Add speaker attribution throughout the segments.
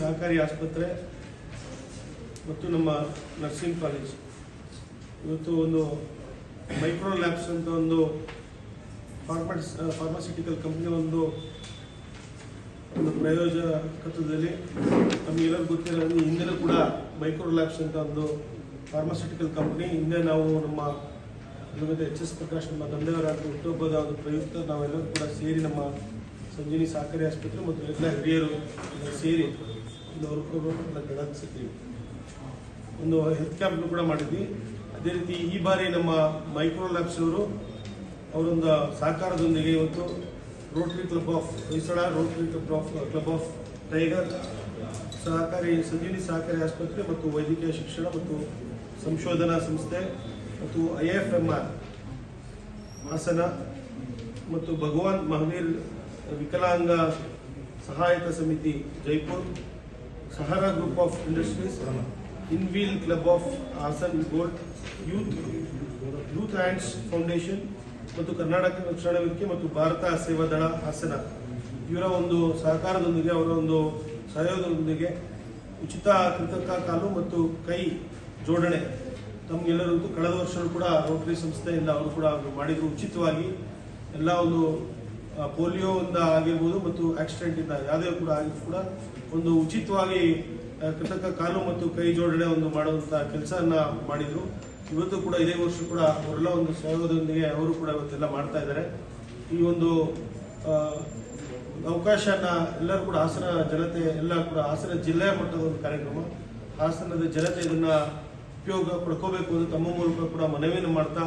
Speaker 1: ಸಹಕಾರಿ ಆಸ್ಪತ್ರೆ ಮತ್ತು ನಮ್ಮ ನರ್ಸಿಂಗ್ ಕಾಲೇಜ್ ಇವತ್ತು ಒಂದು ಮೈಕ್ರೋ ಲ್ಯಾಬ್ಸ್ ಅಂತ ಒಂದು ಫಾರ್ಮಾಸ್ಯೂಟಿಕಲ್ ಕಂಪ್ನಿ ಒಂದು ಪ್ರಯೋಜಕತ್ವದಲ್ಲಿ ನಮಗೆಲ್ಲರೂ ಗೊತ್ತಿರೋ ಹಿಂದೆ ಕೂಡ ಮೈಕ್ರೋ ಲ್ಯಾಬ್ಸ್ ಅಂತ ಒಂದು ಫಾರ್ಮಾಸ್ಯೂಟಿಕಲ್ ಕಂಪ್ನಿ ಹಿಂದೆ ನಾವು ನಮ್ಮ ಎಚ್.ಎಸ್. ಪ್ರಕಾಶ್ ನಮ್ಮ ತಂದೆಯವರ ಹುಟ್ಟುಹಬ್ಬದ ಒಂದು ಪ್ರಯುಕ್ತ ನಾವೆಲ್ಲರೂ ಕೂಡ ಸೇರಿ ನಮ್ಮ ಸಂಜೀವಿನಿ ಸಹಕಾರಿ ಆಸ್ಪತ್ರೆ ಮತ್ತು ಎಲ್ಲ ಹಿರಿಯರು ಸೇರಿ ಒಂದು ಹೆಲ್ತ್ ಕ್ಯಾಂಪ್ನು ಕೂಡ ಮಾಡಿದ್ವಿ. ಅದೇ ರೀತಿ ಈ ಬಾರಿ ನಮ್ಮ ಮೈಕ್ರೋ ಲ್ಯಾಬ್ಸ್ ಅವರೊಂದು ಸಹಕಾರದೊಂದಿಗೆ ಇವತ್ತು rotary club of Hoysala, rotary club of tiger, Sanjeevini ಸಹಕಾರಿ ಆಸ್ಪತ್ರೆ ಮತ್ತು ವೈದ್ಯಕೀಯ ಶಿಕ್ಷಣ ಮತ್ತು ಸಂಶೋಧನಾ ಸಂಸ್ಥೆ ಮತ್ತು IFMR ಹಾಸನ ಮತ್ತು ಭಗವಾನ್ Mahavir Viklang Sahayata Samiti Jaipur, Sahara group of industries, inner wheel club of Hassan gold, youth hands foundation ಮತ್ತು ಕರ್ನಾಟಕ ರಕ್ಷಣಾ ವೇದಿಕೆ ಮತ್ತು ಭಾರತ ಸೇವಾದಳ ಹಾಸನ ಇವರ ಒಂದು ಸಹಕಾರದೊಂದಿಗೆ, ಅವರ ಒಂದು ಸಹಯೋಗದೊಂದಿಗೆ ಉಚಿತ ಕೃತಕ ಕಾಲು ಮತ್ತು ಕೈ ಜೋಡಣೆ ತಮಗೆಲ್ಲರಿಗೂ ಕಳೆದ ವರ್ಷ ಕೂಡ ರೋಟರಿ ಸಂಸ್ಥೆಯಿಂದ ಅವರು ಕೂಡ ಮಾಡಿದ್ರು. ಉಚಿತವಾಗಿ ಎಲ್ಲ ಒಂದು ಪೋಲಿಯೋದಿಂದ ಆಗಿರ್ಬೋದು ಮತ್ತು ಆಕ್ಸಿಡೆಂಟ್ ಇಂದ ಯಾವುದೇ ಕೂಡ ಆಗಿದ್ರು ಕೂಡ ಒಂದು ಉಚಿತವಾಗಿ ಕೃತಕ ಕಾಲು ಮತ್ತು ಕೈ ಜೋಡಣೆ ಒಂದು ಮಾಡುವಂಥ ಕೆಲಸವನ್ನ ಮಾಡಿದ್ರು. ಇವತ್ತು ಕೂಡ ಇದೇ ವರ್ಷ ಕೂಡ ಅವರೆಲ್ಲ ಒಂದು ಸಹಯೋಗದೊಂದಿಗೆ ಅವರು ಕೂಡ ಇವತ್ತೆಲ್ಲ ಮಾಡ್ತಾ ಇದ್ದಾರೆ. ಈ ಒಂದು ಅವಕಾಶನ ಎಲ್ಲರೂ ಕೂಡ ಹಾಸನ ಜನತೆ ಎಲ್ಲ ಕೂಡ ಹಾಸನ ಜಿಲ್ಲೆಯ ಮಟ್ಟದ ಒಂದು ಕಾರ್ಯಕ್ರಮ, ಹಾಸನದ ಜನತೆ ಇದನ್ನ ಉಪಯೋಗ ಪಡ್ಕೋಬೇಕು ಅಂತ ತಮ್ಮ ಮೂಲಕ ಕೂಡ ಮನವಿಯನ್ನು ಮಾಡ್ತಾ,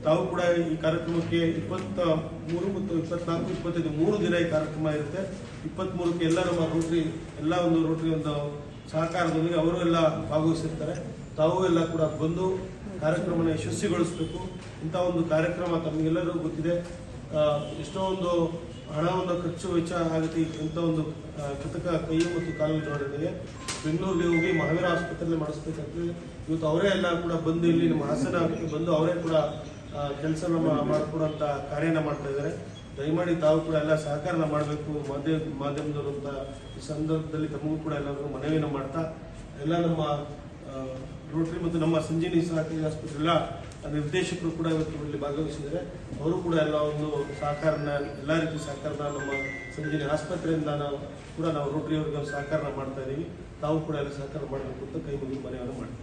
Speaker 1: ತಾವು ಕೂಡ ಈ ಕಾರ್ಯಕ್ರಮಕ್ಕೆ 23 ಮತ್ತು 24, 25 3 ದಿನ ಈ ಕಾರ್ಯಕ್ರಮ ಇರುತ್ತೆ. 23ಕ್ಕೆ ಎಲ್ಲ ನಮ್ಮ ರೋಟರಿ ಎಲ್ಲ ಒಂದು ರೋಟರಿ ಒಂದು ಸಹಕಾರದೊಂದಿಗೆ ಅವರು ಎಲ್ಲ ಭಾಗವಹಿಸಿರ್ತಾರೆ. ತಾವು ಎಲ್ಲ ಕೂಡ ಬಂದು ಕಾರ್ಯಕ್ರಮನ ಯಶಸ್ವಿಗೊಳಿಸಬೇಕು. ಇಂಥ ಒಂದು ಕಾರ್ಯಕ್ರಮ ತಮಗೆಲ್ಲರಿಗೂ ಗೊತ್ತಿದೆ, ಎಷ್ಟೋ ಒಂದು ಹಣವನ್ನು ಖರ್ಚು ವೆಚ್ಚ ಆಗುತ್ತೆ. ಇಂಥ ಒಂದು ಕೃತಕ ಕೈ ಮತ್ತು ಕಾಲು ಜೋಡಣೆಗೆ ಬೆಂಗಳೂರಿಗೆ ಹೋಗಿ ಮಹಾವೀರ ಆಸ್ಪತ್ರೆಯಲ್ಲಿ ಮಾಡಿಸ್ಬೇಕಂತೇಳಿ ಇವತ್ತು ಅವರೇ ಎಲ್ಲ ಕೂಡ ಬಂದು ಇಲ್ಲಿ ನಮ್ಮ ಹಾಸನಕ್ಕೆ ಬಂದು ಅವರೇ ಕೂಡ ಕೆಲಸ ಮಾಡಿಕೊಡುವಂಥ ಕಾರ್ಯನ ಮಾಡ್ತಾ ಇದ್ದಾರೆ. ದಯಮಾಡಿ ತಾವು ಕೂಡ ಎಲ್ಲ ಸಹಕಾರನ ಮಾಡಬೇಕು ಮಾಧ್ಯಮದವರು ಅಂತ ಈ ಸಂದರ್ಭದಲ್ಲಿ ತಮಗೂ ಕೂಡ ಎಲ್ಲರಿಗೂ ಮನವಿಯನ್ನು ಮಾಡ್ತಾ, ಎಲ್ಲ ನಮ್ಮ ರೋಟರಿ ಮತ್ತು ನಮ್ಮ ಸಂಜೀವಿನಿ ಸಹಕಾರಿ ಆಸ್ಪತ್ರೆ ಎಲ್ಲ ನಿರ್ದೇಶಕರು ಕೂಡ ಇವತ್ತು ಇಲ್ಲಿ ಭಾಗವಹಿಸಿದ್ದಾರೆ. ಅವರು ಕೂಡ ಎಲ್ಲ ಒಂದು ಸಹಕಾರನ, ಎಲ್ಲ ರೀತಿ ಸಹಕಾರನ ನಮ್ಮ ಸಂಜೀವಿನಿ ಆಸ್ಪತ್ರೆಯಿಂದ ನಾವು ರೋಟರಿ ಅವರಿಗೆ ಸಹಕಾರನ ಮಾಡ್ತಾ ಇದ್ದೀವಿ. ತಾವು ಕೂಡ ಎಲ್ಲ ಸಹಕಾರ ಮಾಡಬೇಕು ಅಂತ ಕೈ ಮುಗಿದು ಮನವಿಯನ್ನು ಮಾಡ್ತೀವಿ.